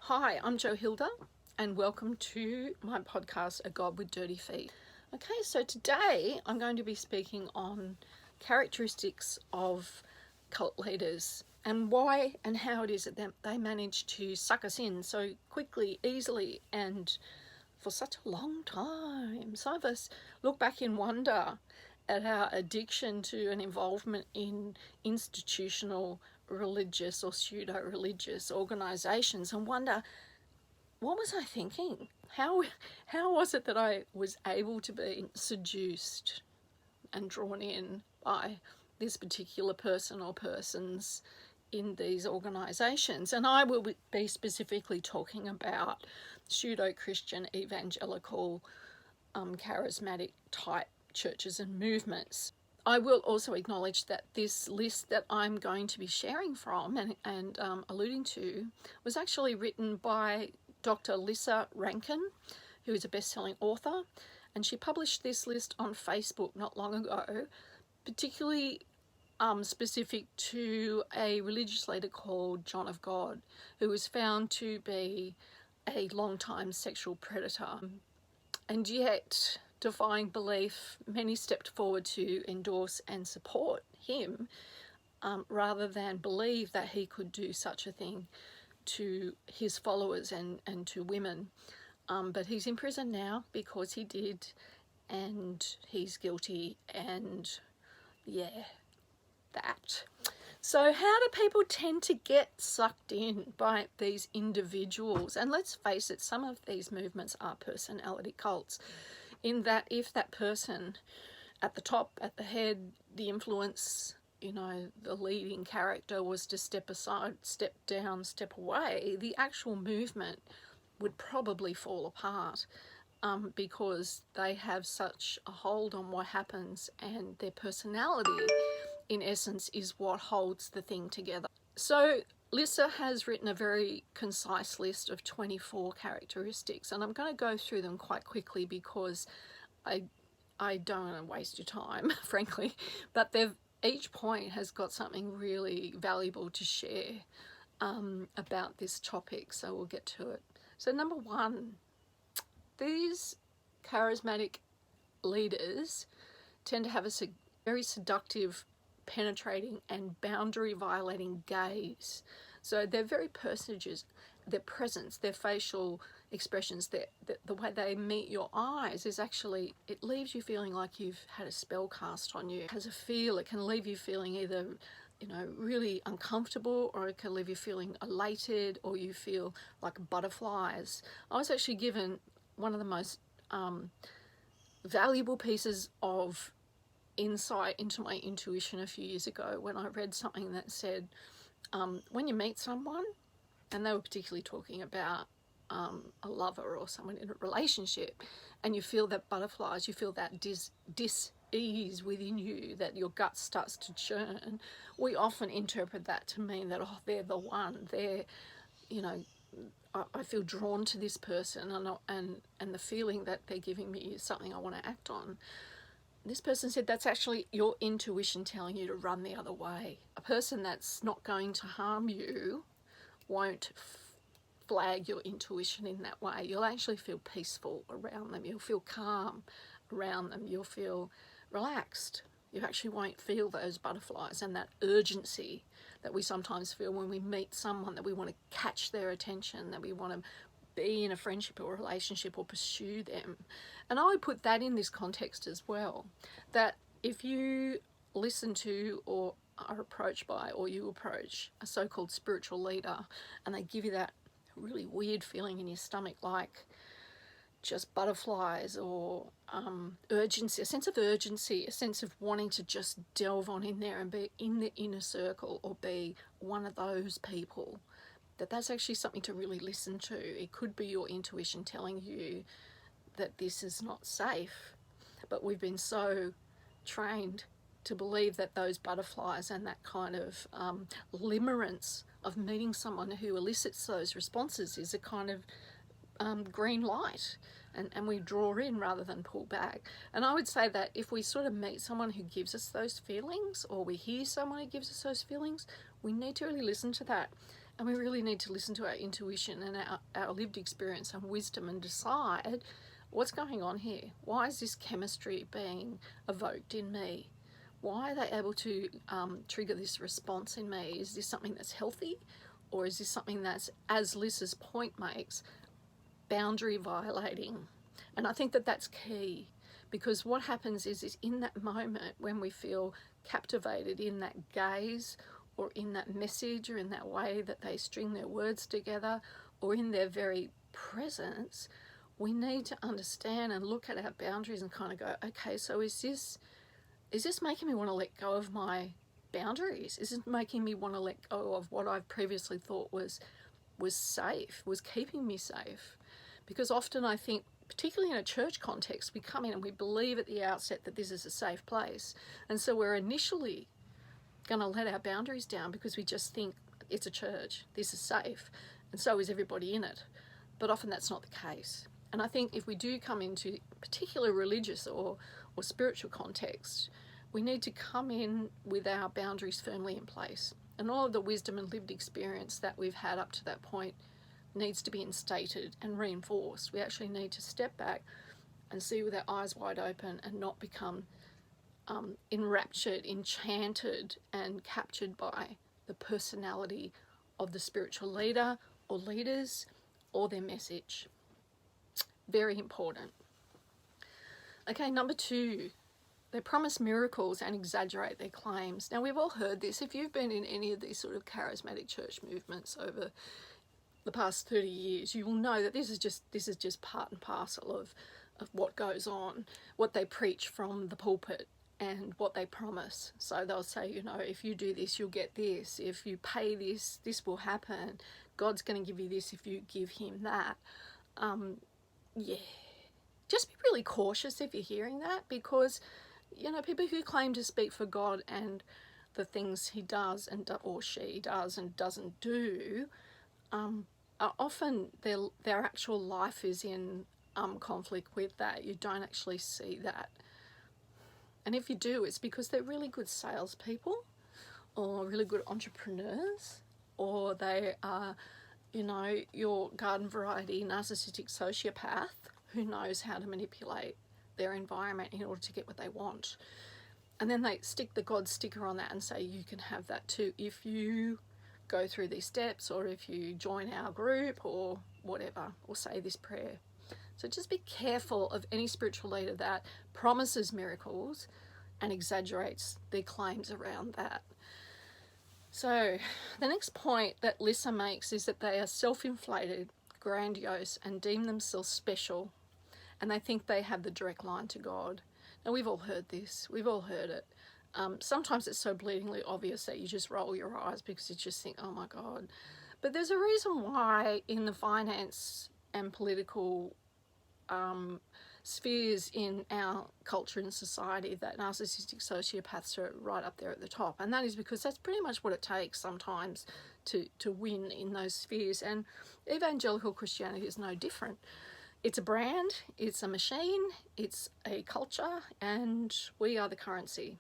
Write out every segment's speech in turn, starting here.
Hi, I'm Jo Hilda, and welcome to my podcast, A God with Dirty Feet. Okay, so today I'm going to be speaking on characteristics of cult leaders and why and how it is that they manage to suck us in so quickly, easily, and for such a long time. Some of us look back in wonder at our addiction to an involvement in institutional religious or pseudo-religious organizations and wonder, what was I thinking? How was it that I was able to be seduced and drawn in by this particular person or persons in these organizations? And I will be specifically talking about pseudo-Christian, evangelical, charismatic type churches and movements. I will also acknowledge that this list that I'm going to be sharing from and alluding to was actually written by Dr. Lissa Rankin, who is a best-selling author, and she published this list on Facebook not long ago, particularly specific to a religious leader called John of God, who was found to be a long-time sexual predator. And yet, defying belief, many stepped forward to endorse and support him rather than believe that he could do such a thing to his followers and to women. But he's in prison now because he did, and he's guilty, and yeah, that. So how do people tend to get sucked in by these individuals? And let's face it, some of these movements are personality cults, in that if that person at the top, at the head, the influence, the leading character was to step aside, step down, step away, the actual movement would probably fall apart because they have such a hold on what happens, and their personality in essence is what holds the thing together. So Lissa has written a very concise list of 24 characteristics, and I'm going to go through them quite quickly because I don't want to waste your time, frankly, but each point has got something really valuable to share about this topic, so we'll get to it. So number one, these charismatic leaders tend to have a very seductive, penetrating and boundary violating gaze. So they're very personages, their presence, their facial expressions, the way they meet your eyes is actually, it leaves you feeling like you've had a spell cast on you. It has a feel, it can leave you feeling either really uncomfortable, or it can leave you feeling elated, or you feel like butterflies. I was actually given one of the most valuable pieces of insight into my intuition a few years ago when I read something that said, when you meet someone, and they were particularly talking about a lover or someone in a relationship, and you feel that butterflies, you feel that dis-ease within you, that your gut starts to churn, we often interpret that to mean that, oh, they're the one, they're, I feel drawn to this person, and the feeling that they're giving me is something I want to act on. This person said that's actually your intuition telling you to run the other way. A person that's not going to harm you won't flag your intuition in that way. You'll actually feel peaceful around them. You'll feel calm around them. You'll feel relaxed. You actually won't feel those butterflies and that urgency that we sometimes feel when we meet someone, that we want to catch their attention, that we want to be in a friendship or a relationship or pursue them. And I would put that in this context as well, that if you listen to or are approached by, or you approach a so-called spiritual leader, and they give you that really weird feeling in your stomach, like just butterflies or urgency, a sense of urgency, a sense of wanting to just delve on in there and be in the inner circle or be one of those people, that's actually something to really listen to. It could be your intuition telling you that this is not safe, but we've been so trained to believe that those butterflies and that kind of limerence of meeting someone who elicits those responses is a kind of green light, and we draw in rather than pull back. And I would say that if we sort of meet someone who gives us those feelings, or we hear someone who gives us those feelings, we need to really listen to that And we really need to listen to our intuition and our lived experience and wisdom and decide what's going on here. Why is this chemistry being evoked in me? Why are they able to trigger this response in me? Is this something that's healthy? Or is this something that's, as Liz's point makes, boundary violating? And I think that that's key, because what happens is in that moment when we feel captivated in that gaze or in that message or in that way that they string their words together or in their very presence, we need to understand and look at our boundaries and kind of go, okay, so is this making me want to let go of my boundaries? Is it making me want to let go of what I've previously thought was safe, was keeping me safe? Because often I think, particularly in a church context, we come in and we believe at the outset that this is a safe place. And so we're initially going to let our boundaries down because we just think it's a church, this is safe, and so is everybody in it. But often that's not the case. And I think if we do come into particular religious or spiritual context, we need to come in with our boundaries firmly in place. And all of the wisdom and lived experience that we've had up to that point needs to be instated and reinforced. We actually need to step back and see with our eyes wide open and not become enraptured, enchanted, and captured by the personality of the spiritual leader or leaders or their message. Very important. Okay, number 2, they promise miracles and exaggerate their claims. Now, we've all heard this. If you've been in any of these sort of charismatic church movements over the past 30 years, you will know that this is just part and parcel of what goes on, what they preach from the pulpit and what they promise. So they'll say, you know, if you do this, you'll get this. If you pay this, this will happen. God's going to give you this if you give him that. Yeah. Just be really cautious if you're hearing that, because, you know, people who claim to speak for God and the things he does and or she does and doesn't do, are often their actual life is in conflict with that. You don't actually see that. And if you do, it's because they're really good salespeople or really good entrepreneurs, or they are, you know, your garden variety narcissistic sociopath who knows how to manipulate their environment in order to get what they want. And then they stick the God sticker on that and say, you can have that too if you go through these steps, or if you join our group, or whatever, or say this prayer. So just be careful of any spiritual leader that promises miracles and exaggerates their claims around that. So the next point that Lissa makes is that they are self-inflated, grandiose, and deem themselves special, and they think they have the direct line to God. Now, we've all heard this. We've all heard it. Sometimes it's so bleedingly obvious that you just roll your eyes because you just think, oh my God. But there's a reason why in the finance and political spheres in our culture and society that narcissistic sociopaths are right up there at the top. And that is because that's pretty much what it takes sometimes to win in those spheres. And evangelical Christianity is no different. It's a brand, it's a machine, it's a culture, and we are the currency.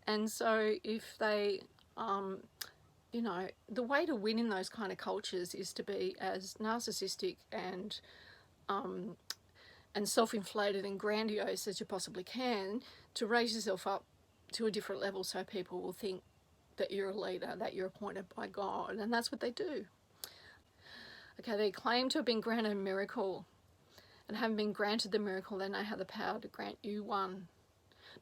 And so if they, you know, the way to win in those kind of cultures is to be as narcissistic and self-inflated and grandiose as you possibly can, to raise yourself up to a different level so people will think that you're a leader, that you're appointed by God, and that's what they do. Okay, they claim to have been granted a miracle, and having been granted the miracle, they know how the power to grant you one.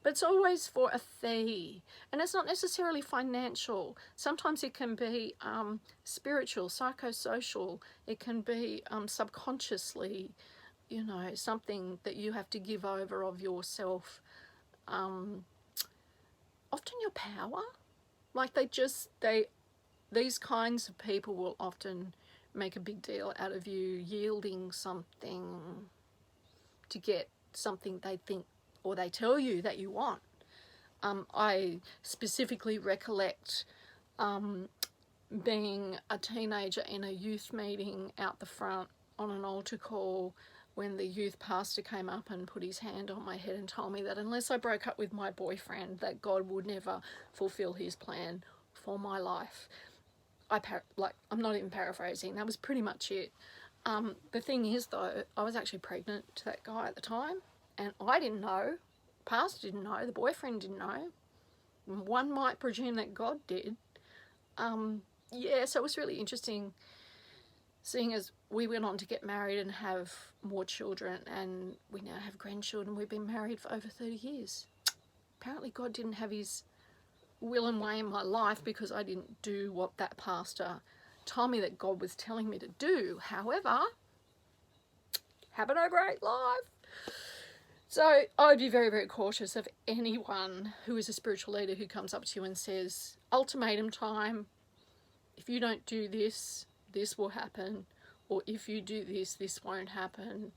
But it's always for a fee, and it's not necessarily financial. Sometimes it can be spiritual, psychosocial. It can be subconsciously, you know, something that you have to give over of yourself. Often your power. Like these kinds of people will often make a big deal out of you yielding something to get something they think or they tell you that you want. I specifically recollect being a teenager in a youth meeting out the front on an altar call when the youth pastor came up and put his hand on my head and told me that unless I broke up with my boyfriend, that God would never fulfill his plan for my life. I'm not even paraphrasing. That was pretty much it. The thing is, though, I was actually pregnant to that guy at the time, and I didn't know. Pastor didn't know. The boyfriend didn't know. One might presume that God did. Yeah, so it was really interesting seeing as we went on to get married and have more children, and we now have grandchildren. We've been married for over 30 years. Apparently God didn't have his will and way in my life because I didn't do what that pastor told me that God was telling me to do. However, having a great life. So I would be very, very cautious of anyone who is a spiritual leader who comes up to you and says, ultimatum time, if you don't do this, this will happen, or if you do this, this won't happen,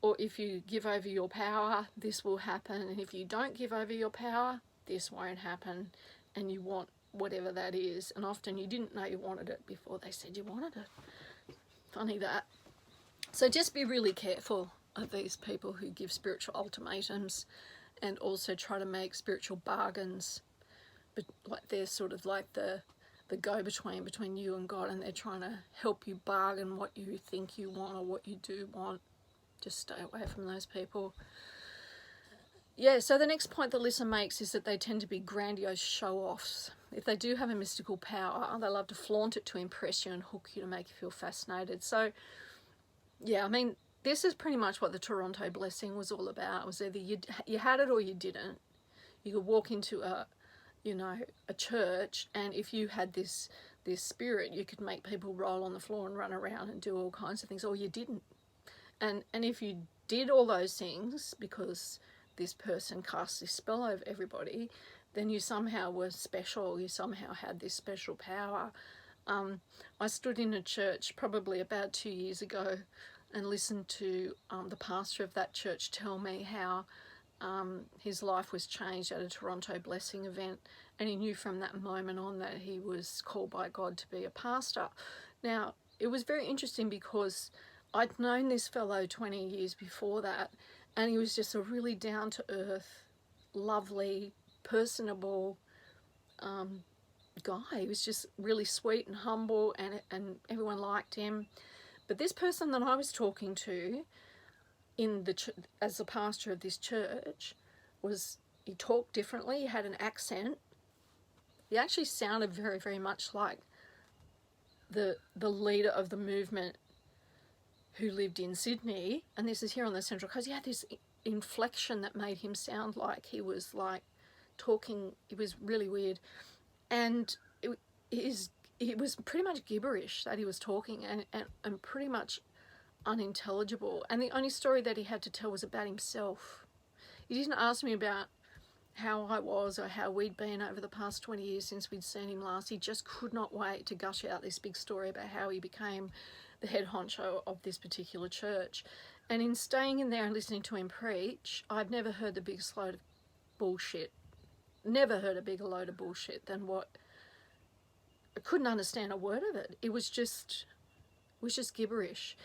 or if you give over your power, this will happen, and if you don't give over your power, this won't happen, and you want whatever that is, and often you didn't know you wanted it before they said you wanted it. Funny that. So just be really careful of these people who give spiritual ultimatums and also try to make spiritual bargains, but like they're sort of like the go-between between you and God, and they're trying to help you bargain what you think you want or what you do want. Just stay away from those people. Yeah, so the next point that Lissa makes is that they tend to be grandiose show-offs. If they do have a mystical power, they love to flaunt it to impress you and hook you to make you feel fascinated. So, yeah, I mean, this is pretty much what the Toronto blessing was all about. It was either you had it or you didn't. You could walk into a church, and if you had this spirit, you could make people roll on the floor and run around and do all kinds of things, or you didn't. And if you did all those things because this person cast this spell over everybody, then you somehow were special. You somehow had this special power. I stood in a church probably about 2 years ago and listened to the pastor of that church tell me how his life was changed at a Toronto blessing event, and he knew from that moment on that he was called by God to be a pastor. Now, it was very interesting because I'd known this fellow 20 years before that, and he was just a really down-to-earth, lovely, personable guy. He was just really sweet and humble, and everyone liked him. But this person that I was talking to as the pastor of this church he talked differently. He had an accent. He actually sounded very, very much like the leader of the movement who lived in Sydney, and this is here on the Central Coast. He had this inflection that made him sound like he was like talking. It was really weird, and it was pretty much gibberish that he was talking, and pretty much unintelligible. And the only story that he had to tell was about himself. He didn't ask me about how I was or how we'd been over the past 20 years since we'd seen him last. He just could not wait to gush out this big story about how he became the head honcho of this particular church. And in staying in there and listening to him preach, I've never heard the biggest load of bullshit. Never heard a bigger load of bullshit than what... I couldn't understand a word of it. It was just gibberish.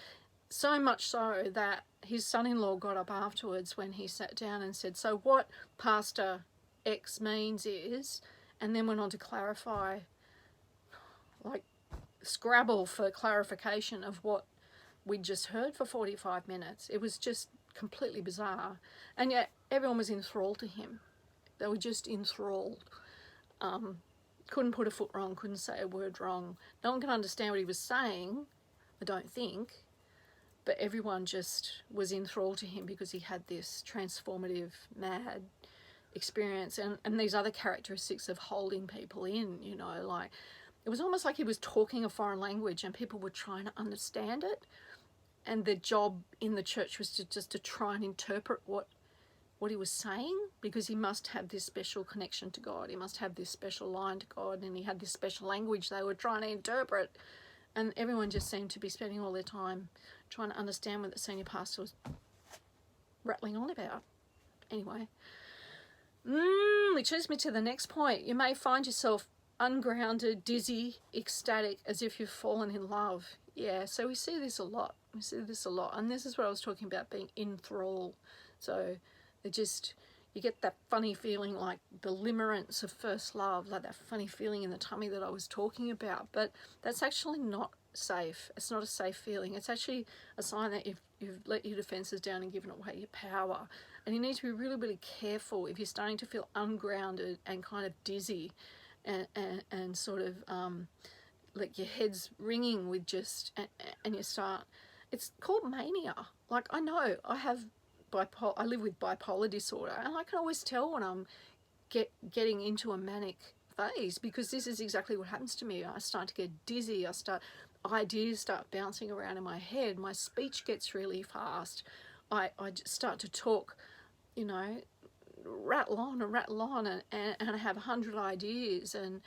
So much so that his son-in-law got up afterwards when he sat down and said, so what Pastor X means is, and then went on to clarify, like scrabble for clarification of what we'd just heard for 45 minutes. It was just completely bizarre. And yet everyone was enthralled to him. They were just enthralled. Couldn't put a foot wrong, couldn't say a word wrong. No one can understand what he was saying, I don't think. But everyone just was enthralled to him because he had this transformative, mad experience and these other characteristics of holding people in, like it was almost like he was talking a foreign language and people were trying to understand it. And the job in the church was to try and interpret what he was saying, because he must have this special connection to God. He must have this special line to God, and he had this special language they were trying to interpret. And everyone just seemed to be spending all their time trying to understand what the senior pastor was rattling on about. Anyway, which leads me to the next point. You may find yourself ungrounded, dizzy, ecstatic, as if you've fallen in love. Yeah, so we see this a lot. And this is what I was talking about, being enthralled. So You get that funny feeling like the limerence of first love, like that funny feeling in the tummy that I was talking about. But that's actually not safe. It's not a safe feeling. It's actually a sign that you've let your defenses down and given away your power. And you need to be really, really careful if you're starting to feel ungrounded and kind of dizzy and sort of like your head's ringing with just, and you start, it's called mania. Like, I know I have I live with bipolar disorder, and I can always tell when I'm getting into a manic phase, because this is exactly what happens to me. I start to get dizzy. Ideas start bouncing around in my head. My speech gets really fast. I just start to talk, you know, rattle on and I have 100 ideas, and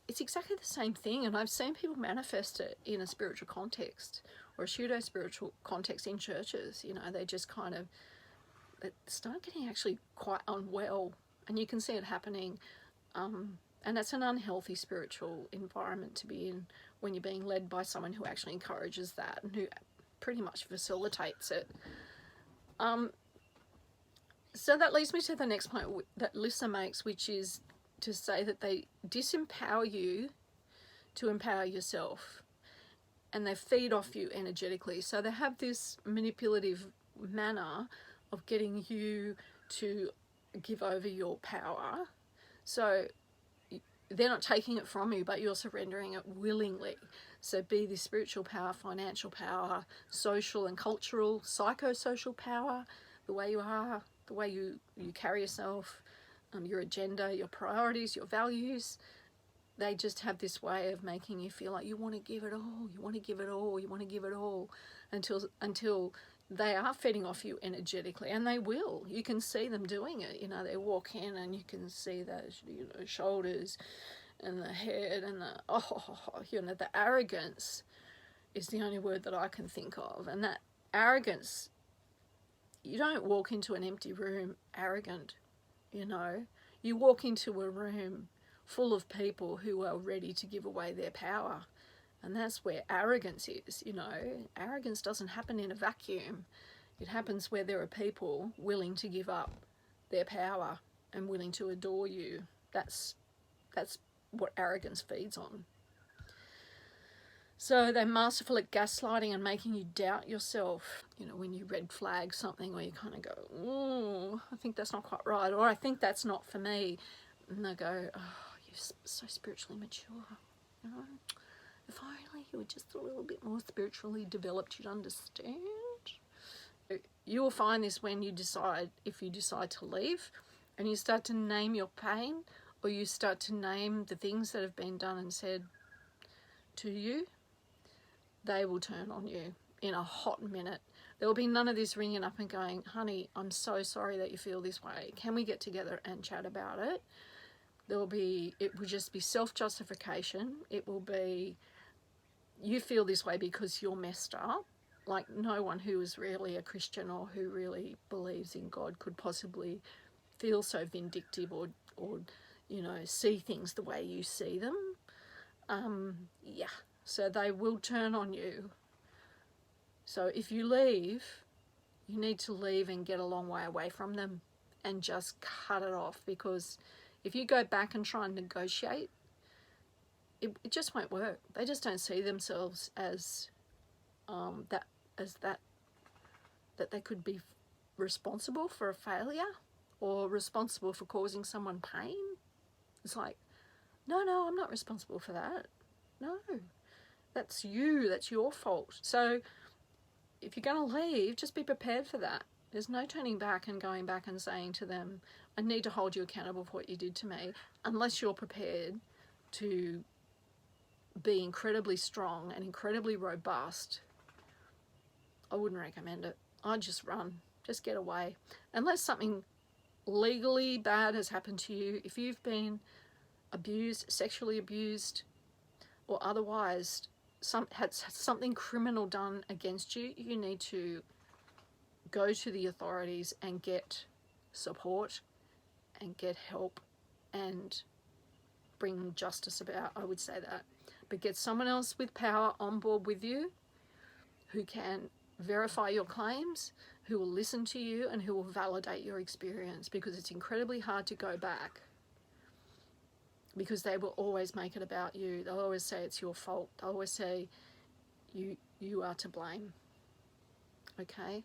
it's exactly the same thing. And I've seen people manifest it in a spiritual context or a pseudo-spiritual context in churches. You know, they just kind of start getting actually quite unwell, and you can see it happening. And that's an unhealthy spiritual environment to be in when you're being led by someone who actually encourages that and who pretty much facilitates it. So that leads me to the next point that Lissa makes, which is to say that they disempower you to empower yourself, and they feed off you energetically. So they have this manipulative manner of getting you to give over your power. So they're not taking it from you, but you're surrendering it willingly. So be the spiritual power, financial power, social and cultural, psychosocial power, the way you are, the way you carry yourself, your agenda, your priorities, your values. They just have this way of making you feel like you want to give it all, you want to give it all, you want to give it all, until they are feeding off you energetically, and they will. You can see them doing it. You know, they walk in and you can see those, you know, shoulders and the head and the arrogance is the only word that I can think of. And that arrogance, you don't walk into an empty room arrogant, you know. You walk into a room full of people who are ready to give away their power. And that's where arrogance is, you know. Arrogance doesn't happen in a vacuum. It happens where there are people willing to give up their power and willing to adore you. That's what arrogance feeds on. So they're masterful at gaslighting and making you doubt yourself. You know, when you red flag something, or you kind of go, oh, I think that's not quite right, or I think that's not for me. And they go, oh, you're so spiritually mature, you know. If only you were just a little bit more spiritually developed, you'd understand. You will find this when you decide, if you decide to leave, and you start to name your pain, or you start to name the things that have been done and said to you, they will turn on you in a hot minute. There will be none of this ringing up and going, honey, I'm so sorry that you feel this way. Can we get together and chat about it? It will just be self-justification. It will be, you feel this way because you're messed up. Like, no one who is really a Christian or who really believes in God could possibly feel so vindictive or you know, see things the way you see them. So they will turn on you. So if you leave, you need to leave and get a long way away from them and just cut it off, because if you go back and try and negotiate, it just won't work. They just don't see themselves as that they could be responsible for a failure or responsible for causing someone pain. It's like, no, I'm not responsible for that. No, that's you, that's your fault. So if you're going to leave, just be prepared for that. There's no turning back and going back and saying to them, I need to hold you accountable for what you did to me, unless you're prepared to be incredibly strong and incredibly robust. I wouldn't recommend it. I'd just run, just get away. Unless something legally bad has happened to you, if you've been abused, sexually abused, or otherwise had something criminal done against you, you need to go to the authorities and get support and get help and bring justice about. I would say that. But get someone else with power on board with you who can verify your claims who will listen to you and who will validate your experience, because it's incredibly hard to go back, because they will always make it about you. They'll always say it's your fault. They'll always say you are to blame. Okay?